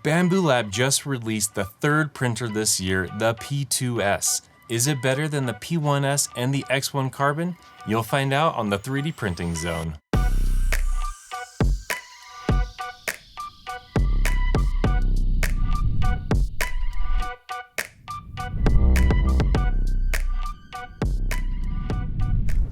Bambu Lab just released the third printer this year, the P2S. Is it better than the P1S and the X1 Carbon? You'll find out on the 3D Printing Zone.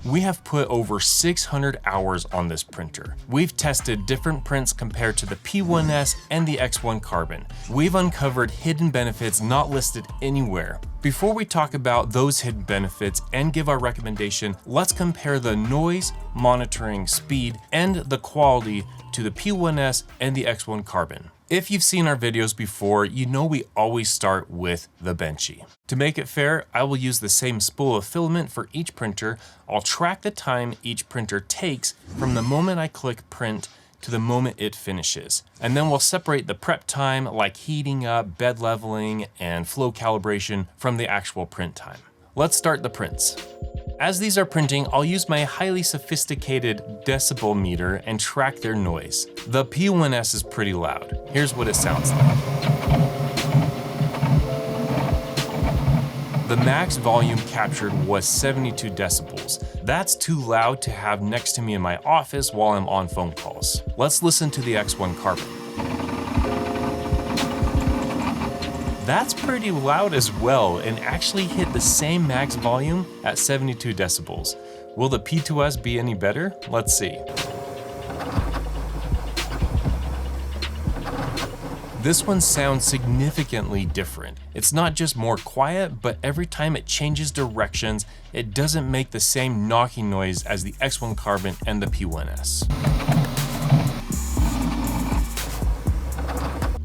We have put over 600 hours on this printer. We've tested different prints compared to the P1S and the X1 Carbon. We've uncovered hidden benefits not listed anywhere. Before we talk about those hidden benefits and give our recommendation, let's compare the noise, monitoring, speed, and the quality to the P1S and the X1 Carbon. If you've seen our videos before, you know we always start with the benchy. To make it fair, I will use the same spool of filament for each printer. I'll track the time each printer takes from the moment I click print to the moment it finishes. And then we'll separate the prep time like heating up, bed leveling, and flow calibration from the actual print time. Let's start the prints. As these are printing, I'll use my highly sophisticated decibel meter and track their noise. The P1S is pretty loud. Here's what it sounds like. The max volume captured was 72 decibels. That's too loud to have next to me in my office while I'm on phone calls. Let's listen to the X1 Carbon. That's pretty loud as well and actually hit the same max volume at 72 decibels. Will the P2S be any better? Let's see. This one sounds significantly different. It's not just more quiet, but every time it changes directions, it doesn't make the same knocking noise as the X1 Carbon and the P1S.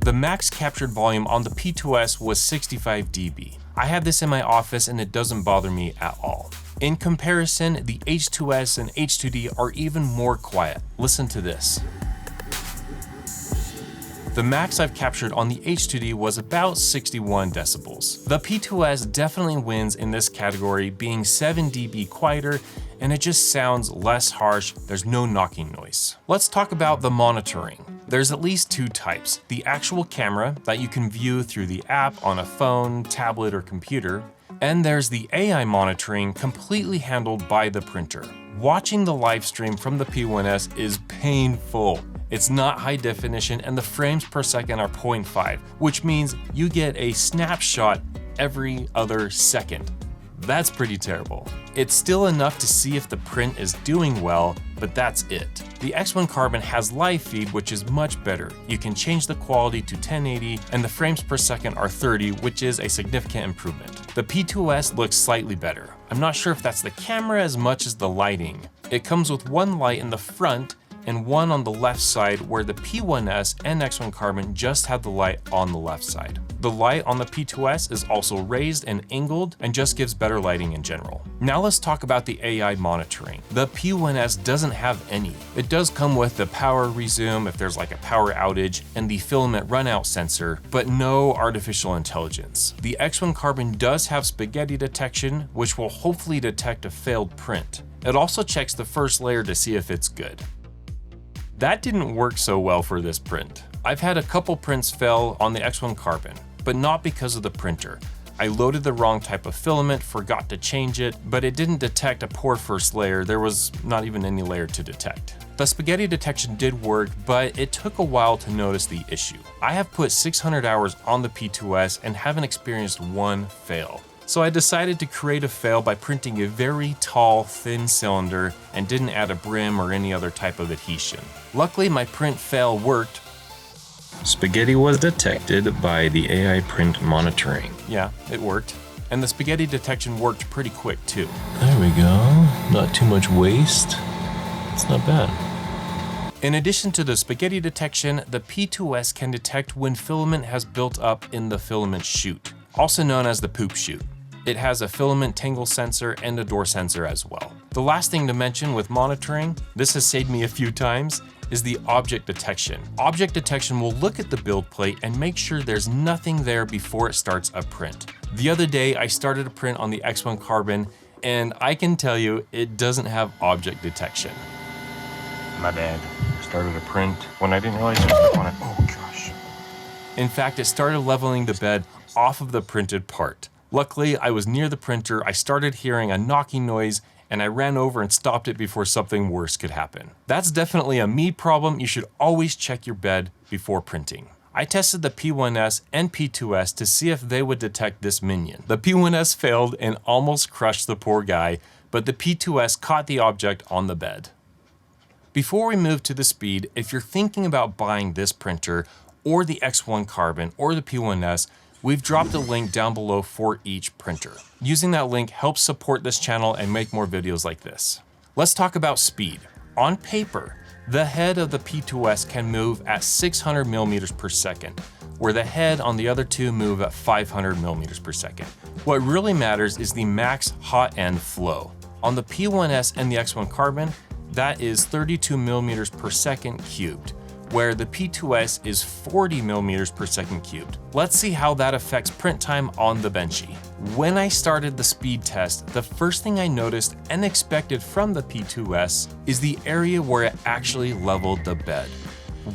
The max captured volume on the P2S was 65 dB. I have this in my office and it doesn't bother me at all. In comparison, the H2S and H2D are even more quiet. Listen to this. The max I've captured on the H2D was about 61 decibels. The P2S definitely wins in this category, being 7 dB quieter, and it just sounds less harsh. There's no knocking noise. Let's talk about the monitoring. There's at least two types: the actual camera that you can view through the app on a phone, tablet, or computer, and there's the AI monitoring completely handled by the printer. Watching the live stream from the P1S is painful. It's not high definition and the frames per second are 0.5, which means you get a snapshot every other second. That's pretty terrible. It's still enough to see if the print is doing well, but that's it. The X1 Carbon has live feed, which is much better. You can change the quality to 1080 and the frames per second are 30, which is a significant improvement. The P2S looks slightly better. I'm not sure if that's the camera as much as the lighting. It comes with one light in the front and one on the left side, where the P1S and X1 Carbon just have the light on the left side. The light on the P2S is also raised and angled and just gives better lighting in general. Now let's talk about the AI monitoring. The P1S doesn't have any. It does come with the power resume if there's like a power outage and the filament runout sensor, but no artificial intelligence. The X1 Carbon does have spaghetti detection, which will hopefully detect a failed print. It also checks the first layer to see if it's good. That didn't work so well for this print. I've had a couple prints fail on the X1 Carbon, but not because of the printer. I loaded the wrong type of filament, forgot to change it, but it didn't detect a poor first layer. There was not even any layer to detect. The spaghetti detection did work, but it took a while to notice the issue. I have put 600 hours on the P2S and haven't experienced one fail. So I decided to create a fail by printing a very tall, thin cylinder and didn't add a brim or any other type of adhesion. Luckily, my print fail worked. Spaghetti was detected by the AI print monitoring. Yeah, it worked. And the spaghetti detection worked pretty quick too. There we go. Not too much waste. It's not bad. In addition to the spaghetti detection, the P2S can detect when filament has built up in the filament chute, also known as the poop chute. It has a filament tangle sensor and a door sensor as well. The last thing to mention with monitoring, this has saved me a few times, is the object detection. Object detection will look at the build plate and make sure there's nothing there before it starts a print. The other day, I started a print on the X1 Carbon, and I can tell you it doesn't have object detection. My bad. Started a print when I didn't realize I was on it. Oh gosh. In fact, it started leveling the bed off of the printed part. Luckily, I was near the printer, I started hearing a knocking noise, and I ran over and stopped it before something worse could happen. That's definitely a me problem. You should always check your bed before printing. I tested the P1S and P2S to see if they would detect this minion. The P1S failed and almost crushed the poor guy, but the P2S caught the object on the bed. Before we move to the speed, if you're thinking about buying this printer or the X1 Carbon or the P1S, we've dropped a link down below for each printer. Using that link helps support this channel and make more videos like this. Let's talk about speed. On paper, the head of the P2S can move at 600 millimeters per second, where the head on the other two move at 500 millimeters per second. What really matters is the max hot end flow. On the P1S and the X1 Carbon, that is 32 millimeters per second cubed, where the P2S is 40 millimeters per second cubed. Let's see how that affects print time on the Benchy. When I started the speed test, the first thing I noticed and expected from the P2S is the area where it actually leveled the bed.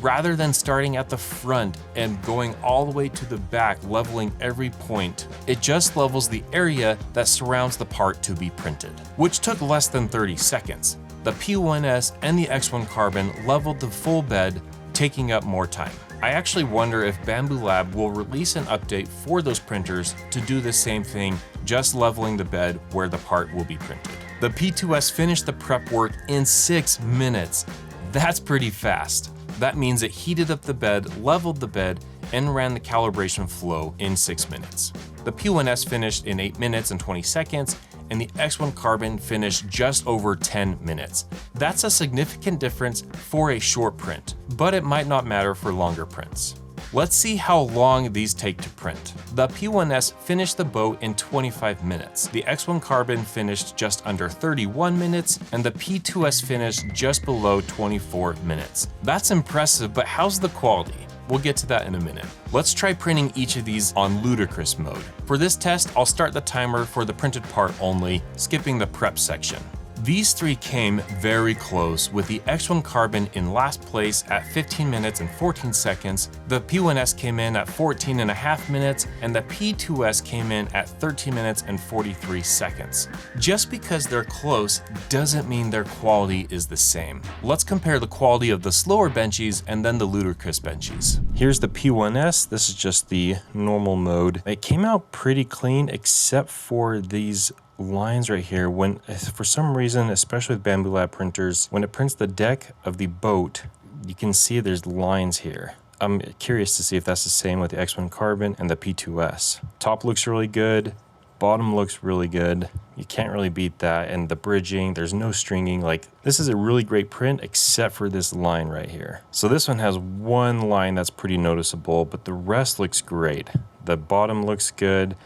Rather than starting at the front and going all the way to the back, leveling every point, it just levels the area that surrounds the part to be printed, which took less than 30 seconds. The P1S and the X1 Carbon leveled the full bed, taking up more time. I actually wonder if Bambu Lab will release an update for those printers to do the same thing, just leveling the bed where the part will be printed. The P2S finished the prep work in 6 minutes. That's pretty fast. That means it heated up the bed, leveled the bed, and ran the calibration flow in 6 minutes. The P1S finished in 8 minutes and 20 seconds, and the X1 Carbon finished just over 10 minutes. That's a significant difference for a short print, but it might not matter for longer prints. Let's see how long these take to print. The P1S finished the boat in 25 minutes. The X1 Carbon finished just under 31 minutes, and the P2S finished just below 24 minutes. That's impressive, but how's the quality? We'll get to that in a minute. Let's try printing each of these on ludicrous mode. For this test, I'll start the timer for the printed part only, skipping the prep section. These three came very close, with the X1 Carbon in last place at 15 minutes and 14 seconds, the P1S came in at 14.5 minutes, and the P2S came in at 13 minutes and 43 seconds. Just because they're close doesn't mean their quality is the same. Let's compare the quality of the slower benchies and then the ludicrous benchies. Here's the P1S. This is just the normal mode. It came out pretty clean except for these lines right here. When for some reason, especially with Bambu Lab printers, when it prints the deck of the boat, you can see there's lines here. I'm curious to see if that's the same with the X1 Carbon and the P2S. Top looks really good, bottom looks really good. You can't really beat that. And the bridging, there's no stringing. Like, this is a really great print except for this line right here. So this one has one line that's pretty noticeable, but the rest looks great. The bottom looks good.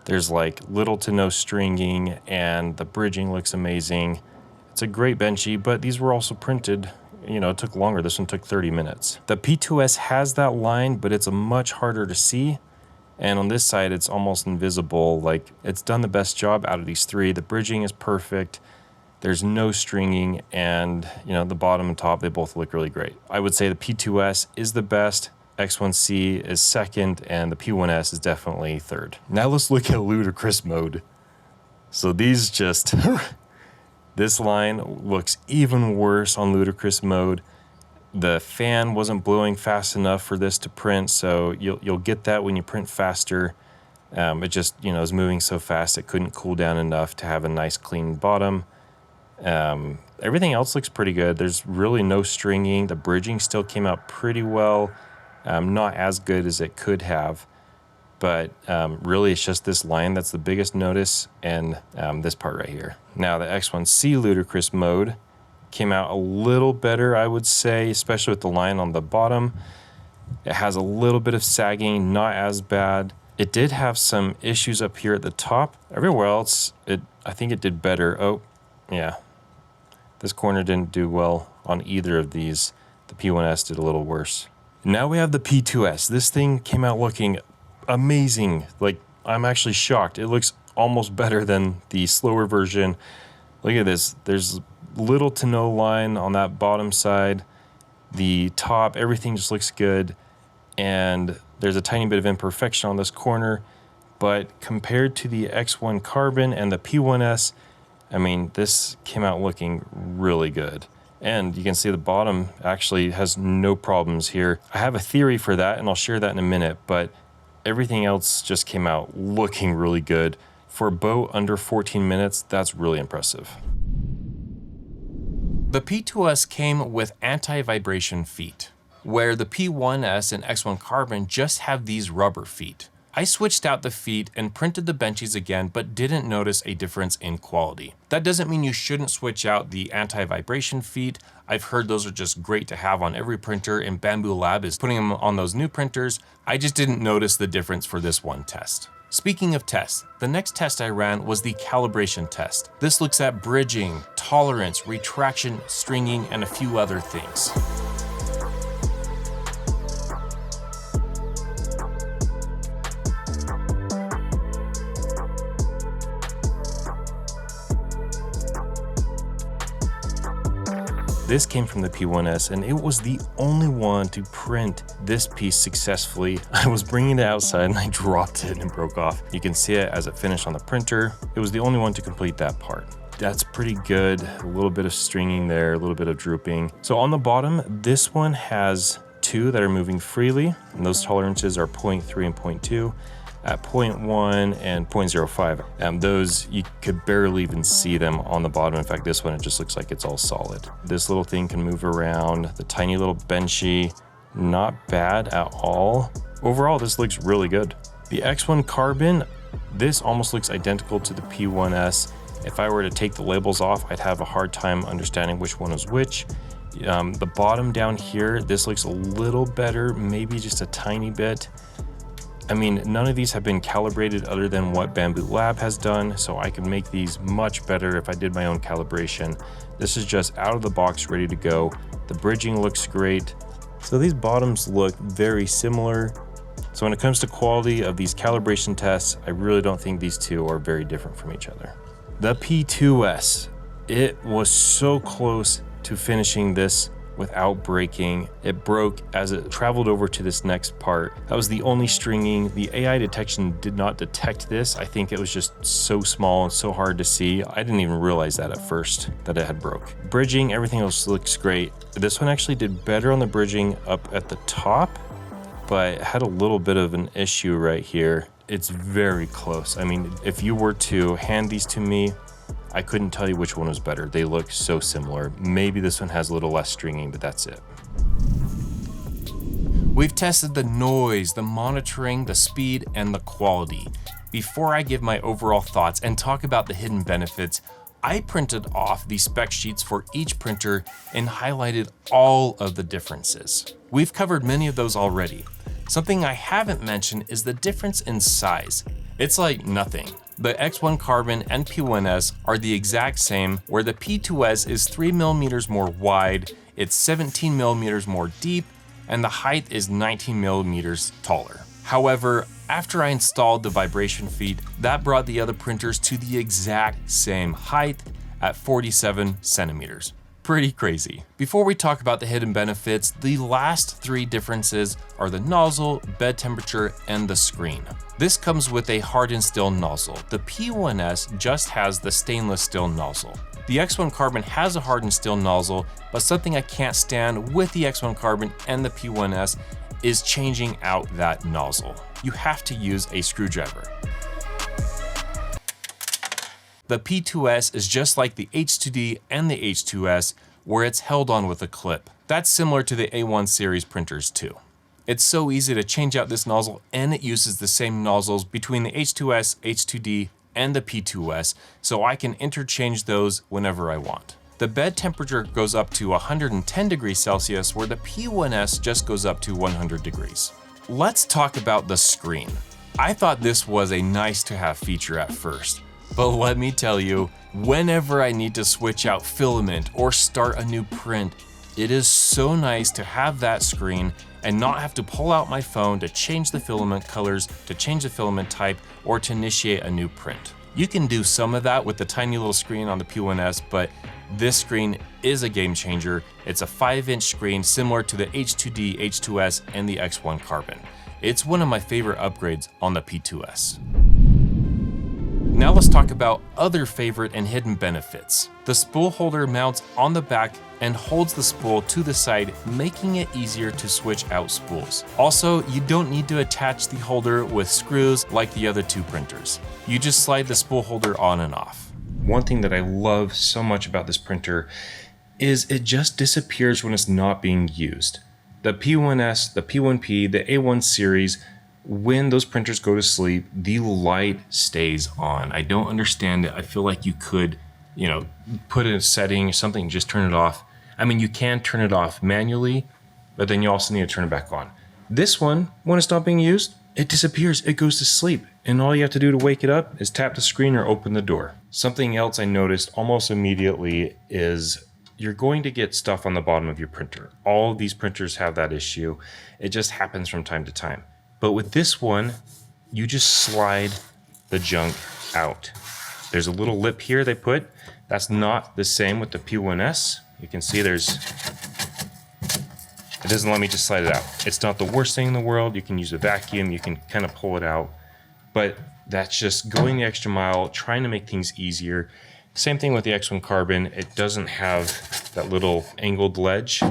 There's like little to no stringing, and the bridging looks amazing. It's a great Benchy, but these were also printed, you know, it took longer. This one took 30 minutes. The P2S has that line, but it's a much harder to see. And on this side, it's almost invisible. Like, it's done the best job out of these three. The bridging is perfect. There's no stringing, and you know, the bottom and top, they both look really great. I would say the P2S is the best. X1C is second, and the P1S is definitely third. Now let's look at ludicrous mode. So these just, this line looks even worse on ludicrous mode. The fan wasn't blowing fast enough for this to print, so you'll get that when you print faster. It just, you know, is moving so fast it couldn't cool down enough to have a nice clean bottom. Everything else looks pretty good. There's really no stringing. The bridging still came out pretty well. Not as good as it could have, but really it's just this line that's the biggest notice, and this part right here. Now the X1C ludicrous mode came out a little better, I would say, especially with the line on the bottom. It has a little bit of sagging, not as bad. It did have some issues up here at the top. Everywhere else, I think it did better. Oh, yeah. This corner didn't do well on either of these. The P1S did a little worse. Now we have the P2S. This thing came out looking amazing. Like, I'm actually shocked. It looks almost better than the slower version. Look at this. There's little to no line on that bottom side. The top, everything just looks good. And There's a tiny bit of imperfection on this corner, but compared to the X1 Carbon and the P1S, I mean, this came out looking really good. And you can see the bottom actually has no problems here. I have a theory for that, and I'll share that in a minute, but everything else just came out looking really good. For a bow under 14 minutes, that's really impressive. The P2S came with anti-vibration feet, where the P1S and X1 Carbon just have these rubber feet. I switched out the feet and printed the benchies again, but didn't notice a difference in quality. That doesn't mean you shouldn't switch out the anti-vibration feet. I've heard those are just great to have on every printer, and Bambu Lab is putting them on those new printers. I just didn't notice the difference for this one test. Speaking of tests, the next test I ran was the calibration test. This looks at bridging, tolerance, retraction, stringing, and a few other things. This came from the P1S, and it was the only one to print this piece successfully. I was bringing it outside and I dropped it and it broke off. You can see it as it finished on the printer. It was the only one to complete that part. That's pretty good. A little bit of stringing there, a little bit of drooping. So on the bottom, this one has two that are moving freely, and those tolerances are 0.3 and 0.2. At 0.1 and 0.05. Those, you could barely even see them on the bottom. In fact, this one, it just looks like it's all solid. This little thing can move around. The tiny little benchy, not bad at all. Overall, this looks really good. The X1 Carbon, this almost looks identical to the P1S. If I were to take the labels off, I'd have a hard time understanding which one was which. The bottom down here, this looks a little better, maybe just a tiny bit. I mean, none of these have been calibrated other than what Bambu Lab has done, so I can make these much better if I did my own calibration. This is just out of the box, ready to go. The bridging looks great. So these bottoms look very similar. So when it comes to quality of these calibration tests, I really don't think these two are very different from each other. The P2S, it was so close to finishing this without breaking. It broke as it traveled over to this next part. That was the only stringing. The AI detection did not detect this. I think it was just so small and so hard to see. I didn't even realize that at first, that it had broke. Bridging, everything else looks great. This one actually did better on the bridging up at the top, but it had a little bit of an issue right here. It's very close. I mean, if you were to hand these to me, I couldn't tell you which one was better. They look so similar. Maybe this one has a little less stringing, but that's it. We've tested the noise, the monitoring, the speed, and the quality. Before I give my overall thoughts and talk about the hidden benefits, I printed off the spec sheets for each printer and highlighted all of the differences. We've covered many of those already. Something I haven't mentioned is the difference in size. It's like nothing. The X1 Carbon and P1S are the exact same, where the P2S is 3mm more wide, it's 17mm more deep, and the height is 19mm taller. However, after I installed the vibration feet, that brought the other printers to the exact same height at 47 centimeters. Pretty crazy. Before we talk about the hidden benefits, the last three differences are the nozzle, bed temperature, and the screen. This comes with a hardened steel nozzle. The P1S just has the stainless steel nozzle. The X1 Carbon has a hardened steel nozzle, but something I can't stand with the X1 Carbon and the P1S is changing out that nozzle. You have to use a screwdriver. The P2S is just like the H2D and the H2S, where it's held on with a clip. That's similar to the A1 series printers too. It's so easy to change out this nozzle, and it uses the same nozzles between the H2S, H2D, and the P2S, so I can interchange those whenever I want. The bed temperature goes up to 110 degrees Celsius, where the P1S just goes up to 100 degrees. Let's talk about the screen. I thought this was a nice to have feature at first, but let me tell you, whenever I need to switch out filament or start a new print, it is so nice to have that screen and not have to pull out my phone to change the filament colors, to change the filament type, or to initiate a new print. You can do some of that with the tiny little screen on the P1S, but this screen is a game changer. It's a 5-inch screen similar to the H2D, H2S, and the X1 Carbon. It's one of my favorite upgrades on the P2S. Now let's talk about other favorite and hidden benefits. The spool holder mounts on the back and holds the spool to the side, making it easier to switch out spools. Also, you don't need to attach the holder with screws like the other two printers. You just slide the spool holder on and off. One thing that I love so much about this printer is it just disappears when it's not being used. The P1S, the P1P, the A1 series, when those printers go to sleep, the light stays on. I don't understand it. I feel like you could, put in a setting or something, just turn it off. I mean, you can turn it off manually, but then you also need to turn it back on. This one, when it's not being used, it disappears, it goes to sleep. And all you have to do to wake it up is tap the screen or open the door. Something else I noticed almost immediately is you're going to get stuff on the bottom of your printer. All of these printers have that issue. It just happens from time to time. But with this one, you just slide the junk out. There's a little lip here they put. That's not the same with the P1S. You can see it doesn't let me just slide it out. It's not the worst thing in the world. You can use a vacuum, you can kind of pull it out. But that's just going the extra mile, trying to make things easier. Same thing with the X1 Carbon. It doesn't have that little angled ledge,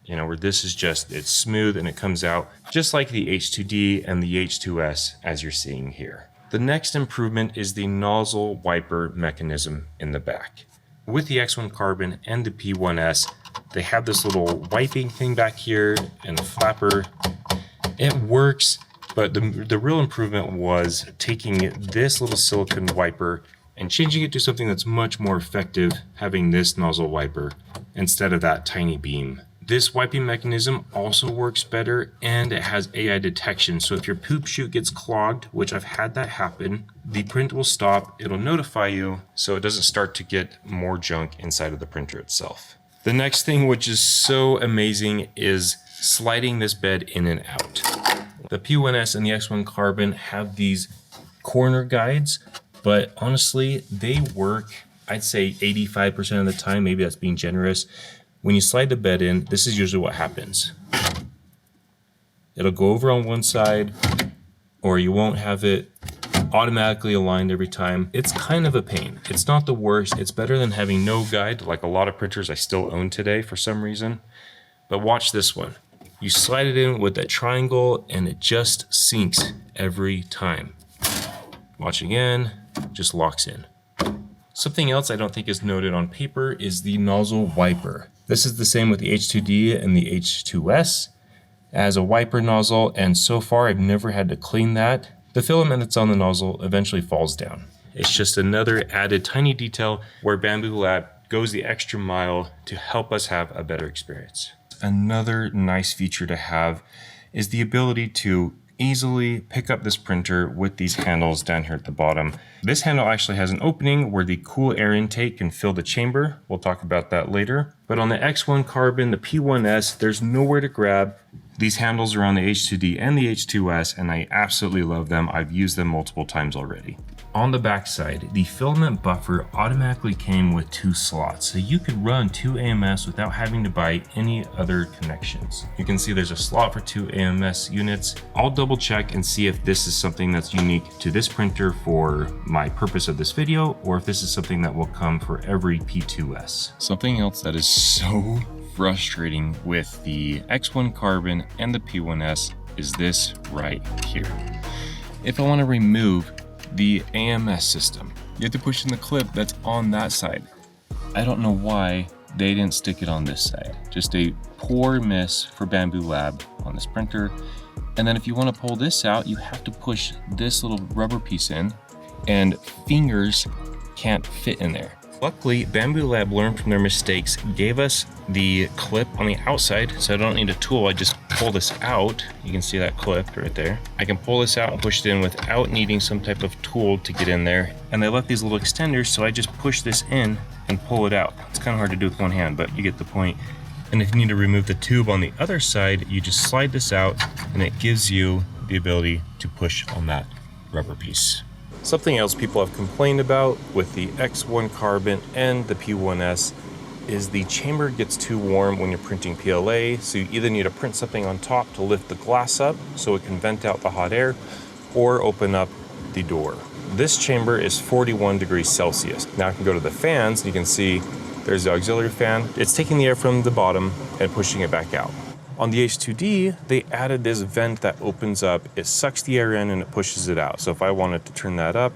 where this is just, it's smooth and it comes out just like the H2D and the H2S as you're seeing here. The next improvement is the nozzle wiper mechanism in the back. With the X1 Carbon and the P1S, they have this little wiping thing back here and a flapper. It works, but the real improvement was taking this little silicone wiper and changing it to something that's much more effective, having this nozzle wiper instead of that tiny beam. This wiping mechanism also works better, and it has AI detection. So if your poop chute gets clogged, which I've had that happen, the print will stop, it'll notify you, so it doesn't start to get more junk inside of the printer itself. The next thing, which is so amazing, is sliding this bed in and out. The P1S and the X1 Carbon have these corner guides, but honestly, they work, I'd say 85% of the time, maybe that's being generous. When you slide the bed in, this is usually what happens. It'll go over on one side, or you won't have it automatically aligned every time. It's kind of a pain. It's not the worst. It's better than having no guide, like a lot of printers I still own today for some reason. But watch this one. You slide it in with that triangle, and it just sinks every time. Watch again, just locks in. Something else I don't think is noted on paper is the nozzle wiper. This is the same with the H2D and the H2S as a wiper nozzle, and so far I've never had to clean that. The filament that's on the nozzle eventually falls down. It's just another added tiny detail where Bambu Lab goes the extra mile to help us have a better experience. Another nice feature to have is the ability to easily pick up this printer with these handles down here at the bottom. This handle actually has an opening where the cool air intake can fill the chamber. We'll talk about that later. But on the X1 Carbon, the P1S, there's nowhere to grab. These handles are on the H2D and the H2S, and I absolutely love them. I've used them multiple times already. On the back side, the filament buffer automatically came with 2 slots, so you could run 2 AMS without having to buy any other connections. You can see there's a slot for 2 AMS units. I'll double check and see if this is something that's unique to this printer for my purpose of this video, or if this is something that will come for every P2S. Something else that is so frustrating with the X1 Carbon and the P1S is this right here. If I want to remove the AMS system, you have to push in the clip that's on that side. I don't know why they didn't stick it on this side. Just a poor miss for Bambu Lab on this printer. And then if you want to pull this out, you have to push this little rubber piece in, and fingers can't fit in there. Luckily, Bambu Lab learned from their mistakes, gave us the clip on the outside, so I don't need a tool. I just pull this out. You can see that clip right there. I can pull this out and push it in without needing some type of tool to get in there. And they left these little extenders, so I just push this in and pull it out. It's kind of hard to do with one hand, but you get the point. And if you need to remove the tube on the other side, you just slide this out, and it gives you the ability to push on that rubber piece. Something else people have complained about with the X1 Carbon and the P1S is the chamber gets too warm when you're printing PLA, so you either need to print something on top to lift the glass up so it can vent out the hot air, or open up the door. This chamber is 41 degrees Celsius. Now I can go to the fans, and you can see there's the auxiliary fan. It's taking the air from the bottom and pushing it back out. On the H2D, they added this vent that opens up. It sucks the air in and it pushes it out. So if I wanted to turn that up,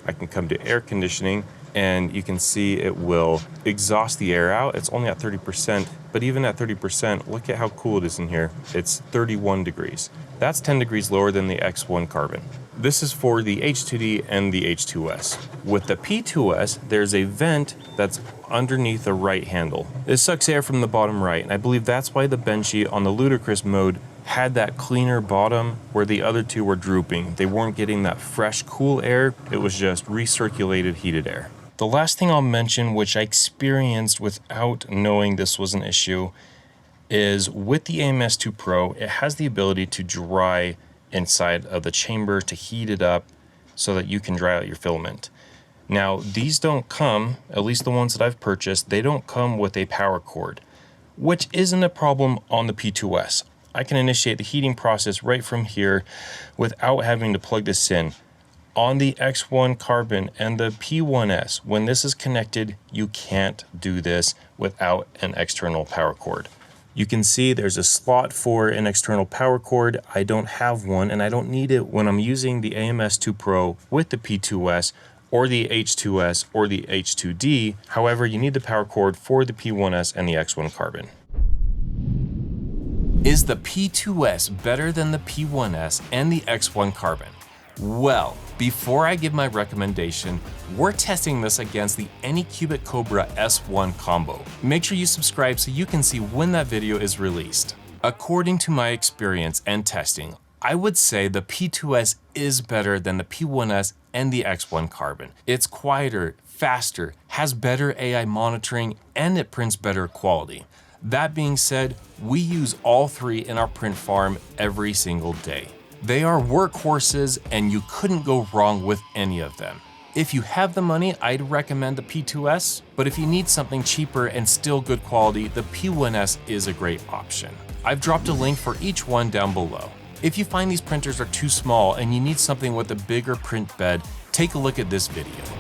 I can come to air conditioning, and you can see it will exhaust the air out. It's only at 30%, but even at 30%, look at how cool it is in here. It's 31 degrees. That's 10 degrees lower than the X1 Carbon. This is for the H2D and the H2S. With the P2S, there's a vent that's underneath the right handle. It sucks air from the bottom right, and I believe that's why the Benchy on the ludicrous mode had that cleaner bottom where the other two were drooping. They weren't getting that fresh, cool air. It was just recirculated, heated air. The last thing I'll mention, which I experienced without knowing this was an issue, is with the AMS2 Pro, it has the ability to dry inside of the chamber to heat it up so that you can dry out your filament. Now, these don't come, at least the ones that I've purchased, they don't come with a power cord, which isn't a problem on the P2S. I can initiate the heating process right from here without having to plug this in. On the X1 Carbon and the P1S, when this is connected, you can't do this without an external power cord. You can see there's a slot for an external power cord. I don't have one, and I don't need it when I'm using the AMS2 Pro with the P2S or the H2S or the H2D. However, you need the power cord for the P1S and the X1 Carbon. Is the P2S better than the P1S and the X1 Carbon? Well, before I give my recommendation, we're testing this against the Anycubic Cobra S1 Combo. Make sure you subscribe so you can see when that video is released. According to my experience and testing, I would say the P2S is better than the P1S and the X1 Carbon. It's quieter, faster, has better AI monitoring, and it prints better quality. That being said, we use all three in our print farm every single day. They are workhorses, and you couldn't go wrong with any of them. If you have the money, I'd recommend the P2S, but if you need something cheaper and still good quality, the P1S is a great option. I've dropped a link for each one down below. If you find these printers are too small and you need something with a bigger print bed, take a look at this video.